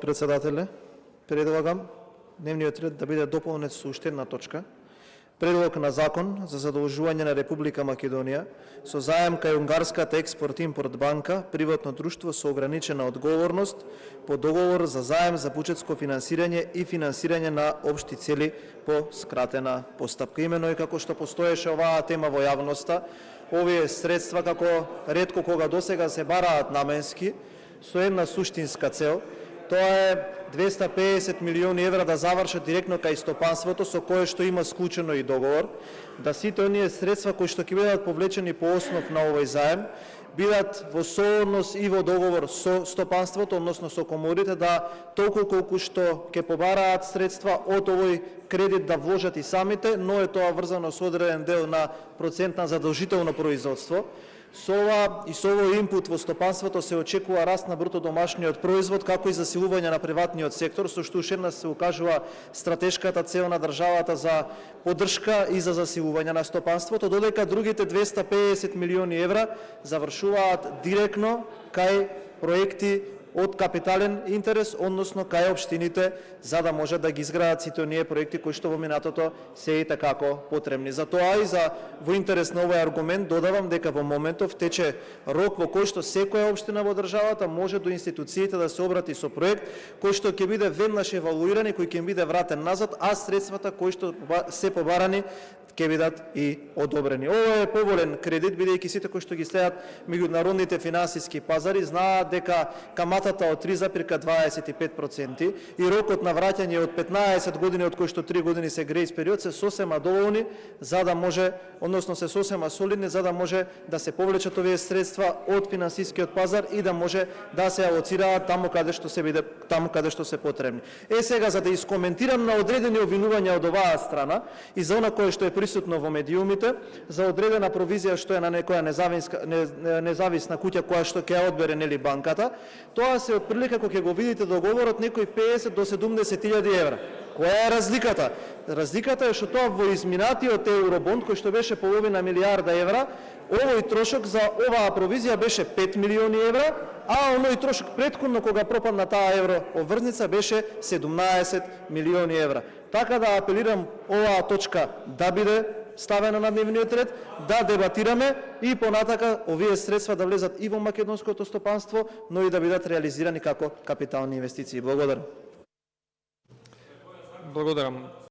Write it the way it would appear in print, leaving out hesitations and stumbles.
председателе. Предлагам дневниот ред да биде дополнет со уште една точка. Предлог на закон за задолжување на Република Македонија со заем кај Унгарската експорт-импорт банка, приватно друштво со ограничена одговорност по договор за заем за буџетско финансирање и финансирање на општи цели по скратена постапка. Имено и како што постоеше оваа тема во јавноста, овие средства како ретко кога досега се бараат наменски со една суштинска цел. Тоа е 250 милиони евра да завршат директно кај стопанството, со кое што има склучено и договор, да сите оние средства кои што ќе бидат повлечени по основ на овој заем, бидат во сооднос и во договор со стопанството, односно со коморите, да толку колку што ќе побараат средства од овој кредит да вложат и самите, но е тоа врзано со одреден дел на процент на задолжително производство. Со ова и со овој импут во стопанството се очекува раст на бруто домашниот производ, како и засилување на приватниот сектор, со што уште една се укажува стратешката цел на државата за поддршка и за засилување на стопанството, додека другите 250 милиони евра завршуваат директно кај проекти од капитален интерес, односно кај општините, за да може да ги изградат сите оние проекти кои што во минатото се и такако потребни. Затоа и во интерес на овој аргумент додавам дека во моментов тече рок во кој што секоја општина во државата може до институциите да се обрати со проект кој што ќе биде веднаш евалуиран и кој ќе биде вратен назад, а средствата кои што се побарани ќе бидат и одобрени. Ова е поволен кредит, бидејќи сите кои што ги следат меѓународните финансиски пазари знаат дека каматата од 3,25% и рокот на враќање од 15 години, од кои што 3 години се грејс период, се сосема доволни за да може, односно се сосема солидни за да може да се повлечат овие средства од финансискиот пазар и да може да се алоцираат таму каде што се потребни. Сега за да искоментирам на одредени обвинувања од оваа страна и за она кое што е присутно во медиумите, за одредена провизија што е на некоја независна куќа која што ќе ја одбере нели банката, тоа се отприлика кога ќе го видите договорот некои 50 до 70.000 евра. Која е разликата? Разликата е што тоа во изминатиот евробонд кој што беше половина милијарда евра, овој трошок за оваа провизија беше 5 милиони евра, а оној трошок претходно кога пропадна таа еврообврзница беше 17 милиони евра. Така да апелирам оваа точка да биде ставена на дневниот ред, да дебатираме и понатака овие средства да влезат и во македонското стопанство, но и да бидат реализирани како капитални инвестиции. Благодарам. Благодарам.